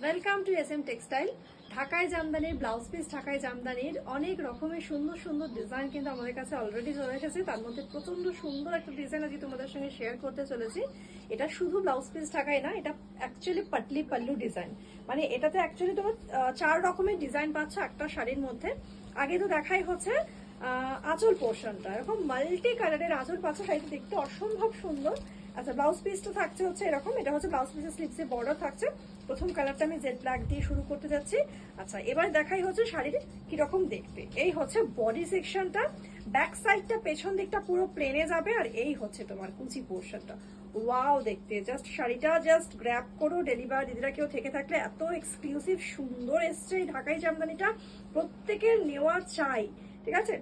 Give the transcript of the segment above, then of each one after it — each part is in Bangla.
Welcome to S M textile. ঢাকায় জামদানির ব্লাউজ পিস, ঢাকায় জামদানির অনেক রকমের সুন্দর সুন্দর ডিজাইন কিন্তু আমাদের কাছে অলরেডি চলে এসেছে। তার মধ্যে প্রচন্ড সুন্দর একটা ডিজাইন আজকে তোমাদের সঙ্গে শেয়ার করতে চলেছি। এটা শুধু ব্লাউজ পিস ঢাকায় না, এটা অ্যাকচুয়ালি পাটলি পাল্লু ডিজাইন। মানে এটাতে অ্যাকচুয়ালি তোমার 4 রকমের ডিজাইন পাচ্ছ একটা শাড়ির মধ্যে। আগে তো দেখাই হচ্ছে আঁচল পোর্শনটা, এরকম মাল্টি কালারের আঁচল পাচ্ছ, শাড়িটা দেখতে অসম্ভব সুন্দর। আচ্ছা, ব্লাউজ পিসটা থাকছে হচ্ছে এরকম, এটা হচ্ছে ব্লাউজ পিসের স্লিভসে বর্ডার থাকছে। প্রথম কালারটা আমি জেড ব্ল্যাক দিয়ে শুরু করতে যাচ্ছি। আচ্ছা, এবার দেখাই হচ্ছে শাড়ির কিরকম দেখতে। এই হচ্ছে বডি সেকশনটা, ব্যাক সাইডটা পেছন দিকটা পুরো প্লেনে যাবে, আর এই হচ্ছে তোমার কুচি পোর্শনটা। ওয়াও দেখতে, জাস্ট শাড়িটা জাস্ট গ্র্যাব করো। ডেলিভার দিদিরা কেউ থেকে থাকলে, এত এক্সক্লুসিভ সুন্দর এসছে এই ঢাকাই জামদানিটা, প্রত্যেকের নেওয়া চাই। ঠিক আছে,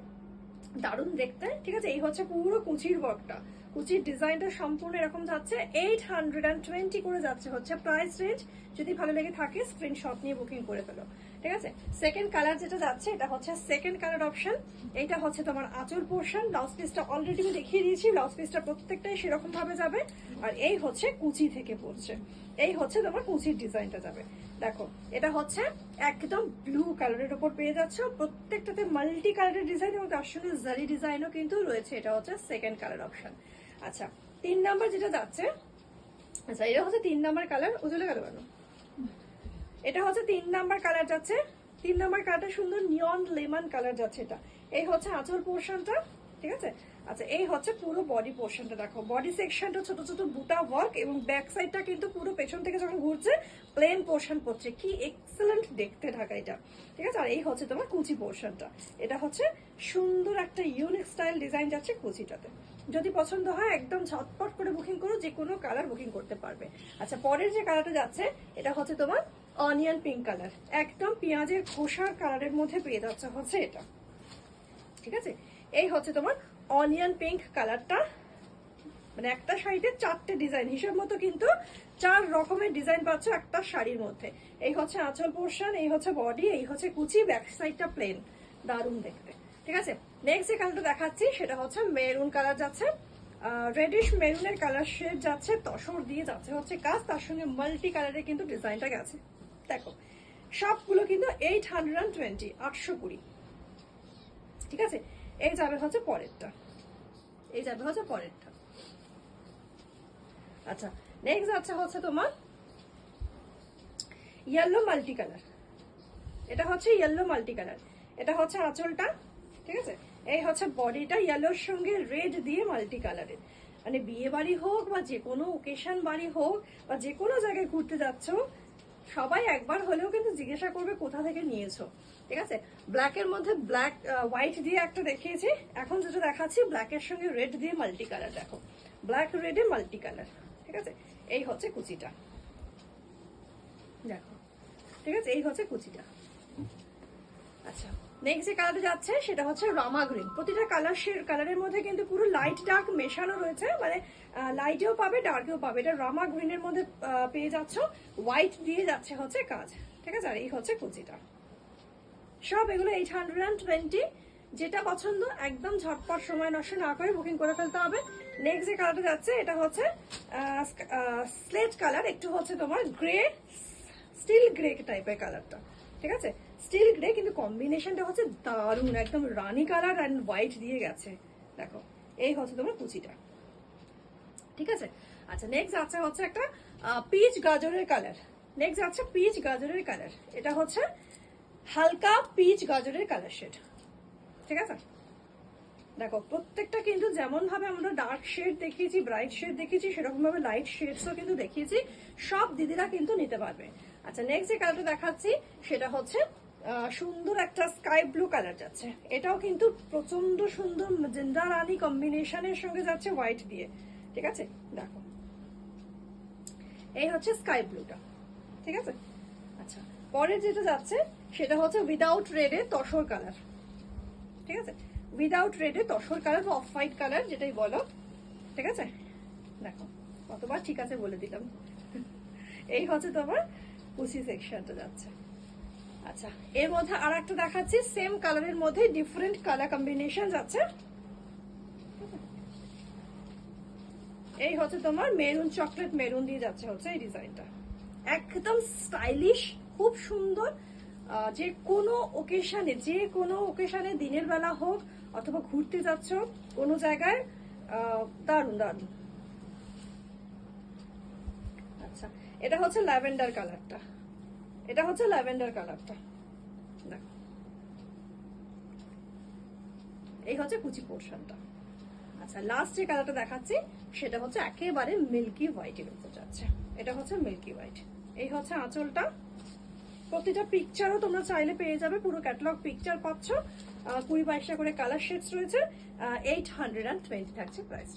দারুণ দেখতে। ঠিক আছে, এই হচ্ছে পুরো কুচির ওয়ার্কটা, কুচির ডিজাইনটা সম্পূর্ণ এরকম যাচ্ছে। 820 করে যাচ্ছে হচ্ছে প্রাইস রেঞ্জ। যদি ভালো লেগে থাকে স্ক্রিনশট নিয়ে বুকিং করে ফেলো। ঠিক আছে, সেকেন্ড কালার যেটা যাচ্ছে এটা হচ্ছে সেকেন্ড কালার অপশন। এইটা হচ্ছে তোমার আঁচল পোর্শন। ব্লাউজ পিসটা অলরেডি আমি দেখিয়ে দিয়েছি, ব্লাউজ পিসটা প্রত্যেকটাই সেরকম ভাবে যাবে। আর এই হচ্ছে কুচি থেকে পড়ছে, এই হচ্ছে তোমার কুচির ডিজাইনটা যাবে। দেখো, এটা হচ্ছে একদম ব্লু কালারের উপর পেয়ে যাচ্ছ, প্রত্যেকটাতে মাল্টি কালারের ডিজাইন এবং তার সঙ্গে জারি ডিজাইনও কিন্তু রয়েছে। এটা হচ্ছে সেকেন্ড কালার অপশন। আচ্ছা, 3 নাম্বার যেটা যাচ্ছে, আচ্ছা এটা হচ্ছে 3 নাম্বার কালার। উজলে গেল কেন? এটা হচ্ছে 3 নাম্বার কালার যাচ্ছে। 3 নাম্বার কালারটা সুন্দর নিয়ন লেমন কালার যাচ্ছে। এটা এই হচ্ছে আঁচল পোর্শনটা। ঠিক আছে, আচ্ছা এই হচ্ছে পুরো বডি পোর্শনটা। দেখো, বডি সেকশনটা ছোট ছোট বুটা ওয়ার্ক এবং ব্যাক সাইডটা কিন্তু পুরো পেছন থেকে যখন ঘুরছে প্লেন পোর্শন পড়ছে। কি এক্সেলেন্ট দেখতে ঢাকা এটা। ঠিক আছে, আর এই হচ্ছে তোমার কুচি পোর্শনটা। এটা হচ্ছে সুন্দর একটা ইউনিক স্টাইল ডিজাইন যাচ্ছে কুচিটাতে। যদি পছন্দ হয় একদম ঝটপট করে বুকিং করো, যে কোনো কালার বুকিং করতে পারবে। আচ্ছা, পরের যে কালারটা যাচ্ছে এটা হচ্ছে তোমার অনিয়ন পিঙ্ক কালার, একদম পেঁয়াজের খোসার কালারের মধ্যে পেয়ে যাচ্ছে হচ্ছে এটা। ঠিক আছে, এই হচ্ছে তোমার অনিয়ন পিঙ্ক কালারটা। মানে একটা শাড়িতে 4টে ডিজাইন হিসেব মতো কিন্তু 4 রকমের ডিজাইন পাচ্ছ একটা শাড়ির মধ্যে। এই হচ্ছে আঁচল পোর্শন, এই হচ্ছে বডি, এই হচ্ছে কুচি, ব্যাক সাইডটা প্লেন। দারুণ দেখতে। ঠিক আছে, নেক্সট যে কালারটা দেখাচ্ছি সেটা হচ্ছে মেরুন কালার যাচ্ছে, রেডিশ মেরুনের কালার শেড যাচ্ছে, তসর দিয়ে যাচ্ছে হচ্ছে কাজ, তার সঙ্গে মাল্টি কালারের কিন্তু ডিজাইনটা গেছে। দেখো, সবগুলো কিন্তু 820। ঠিক আছে, এই যাবে হচ্ছে পরেরটা, এই যাবে হচ্ছে পরেরটা। আচ্ছা, নেক্সট আছে হচ্ছে তোমার ইয়েলো মাল্টি কালার। এটা হচ্ছে ইয়েলো মাল্টি কালার, এটা হচ্ছে আঁচলটা। ঠিক আছে, এই হচ্ছে বডিটা ইয়েলোর সঙ্গে রেড দিয়ে মাল্টি কালারের। মানে বিয়ে বাড়ি হোক বা যে কোনো ওকেশন বাড়ি হোক বা যে কোনো জায়গায় ঘুরতে যাচ্ছ, সবাই একবার হলেও কিন্তু জিজ্ঞাসা করবে কোথা থেকে নিয়েছো। ঠিক আছে, ব্ল্যাকের মধ্যে ব্ল্যাক হোয়াইট দিয়ে একটা দেখিয়েছি, এখন যেটা দেখাচ্ছি ব্ল্যাকের সঙ্গে রেড দিয়ে মাল্টি কালার। দেখো, ব্ল্যাক রেডে মাল্টি কালার। ঠিক আছে, এই হচ্ছে কুচিটা। দেখো, ঠিক আছে, এই হচ্ছে কুচিটা। আচ্ছা, নেক্সট যে কালারটা যাচ্ছে সেটা হচ্ছে রামা গ্রিন। প্রতিটা কালারের মধ্যে কিন্তু পুরো লাইট ডার্ক মেশানো রয়েছে, মানে লাইটেও পাবে ডার্কেও পাবে। এটা রামা গ্রিনের মধ্যে পেয়ে যাচ্ছ, হোয়াইট দিয়ে যাচ্ছে হচ্ছে কাজ। ঠিক আছে, আর এই হচ্ছে কুচিটা। সব এগুলো 820। যেটা পছন্দ একদম ঝটপট সময় নষ্ট না করে বুকিং করে ফেলতে হবে। নেক্সট যে কালারটা যাচ্ছে এটা হচ্ছে স্লেট কালার, একটু হচ্ছে তোমার গ্রে, স্টিল গ্রে টাইপের কালারটা। ঠিক আছে, স্টিল গ্রে, কিন্তু কম্বিনেশনটা হচ্ছে দারুণ, একদম রানি কালার অ্যান্ড হোয়াইট দিয়ে গেছে। দেখো, এই হচ্ছে তোমার কুচিটা। ঠিক আছে, আচ্ছা নেক্সট আছে হচ্ছে একটা পিচ গাজরের কালার। নেক্সট আছে পিচ গাজরের কালার, এটা হচ্ছে হালকা পিচ গাজরের কালার শেড। ঠিক আছে, দেখো প্রত্যেকটা কিন্তু যেমন ভাবে আমরা ডার্ক শেড দেখিয়েছি, ব্রাইট শেড দেখিয়েছি, সেরকম ভাবে লাইট শেডসও কিন্তু দেখিয়েছি। সব দিদিরা কিন্তু নিতে পারবে। আচ্ছা, নেক্সট যে কালারটা দেখাচ্ছি সেটা হচ্ছে সুন্দর একটা স্কাই ব্লু কালার যাচ্ছে। এটাও কিন্তু প্রচন্ড সুন্দর জেন্ডা রানি কম্বিনেশনের সঙ্গে যাচ্ছে হোয়াইট দিয়ে। ঠিক আছে, দেখো এই হচ্ছে স্কাই ব্লুটা। ঠিক আছে, আচ্ছা পরের যেটা যাচ্ছে সেটা হচ্ছে উইদাউট রেডে তসর কালার। ঠিক আছে, উইদাউট রেডে তসর কালার বা অফ হোয়াইট কালার যেটাই বলো। ঠিক আছে, দেখো কতবার ঠিক আছে বলে দিলাম। এই হচ্ছে তোমার কুচি সেকশনটা যাচ্ছে। আচ্ছা, এর মধ্যে আর একটা দেখাচ্ছি, সেম কালারের মধ্যে ডিফারেন্ট কালার কম্বিনেশন যাচ্ছে। এই হচ্ছে তোমার মেরুন, চকলেট মেরুন দিয়ে যাচ্ছে হচ্ছে এই ডিজাইনটা। একদম স্টাইলিশ, খুব সুন্দর। যে কোনো ওকেশনে দিনের বেলা হোক অথবা ঘুরতে যাচ্ছ কোনো জায়গায়, দারুন দারুন। আচ্ছা, এটা হচ্ছে ল্যাভেন্ডার কালারটা, এটা হচ্ছে ল্যাভেন্ডার কালারটা, দেখো এই হচ্ছে কুচি পোর্শনটা। আচ্ছা, লাস্ট যে কালারটা দেখাচ্ছি সেটা হচ্ছে একেবারে মিল্কি হোয়াইটের উপর যাচ্ছে, এটা হচ্ছে মিল্কি হোয়াইট। এই হচ্ছে আঁচলটা। প্রতিটা পিকচারও তোমরা চাইলে পেয়ে যাবে, পুরো ক্যাটালগ পিকচার পাচ্ছ। 20-22টা করে কালার শেডস রয়েছে। 820 থাকছে প্রাইস।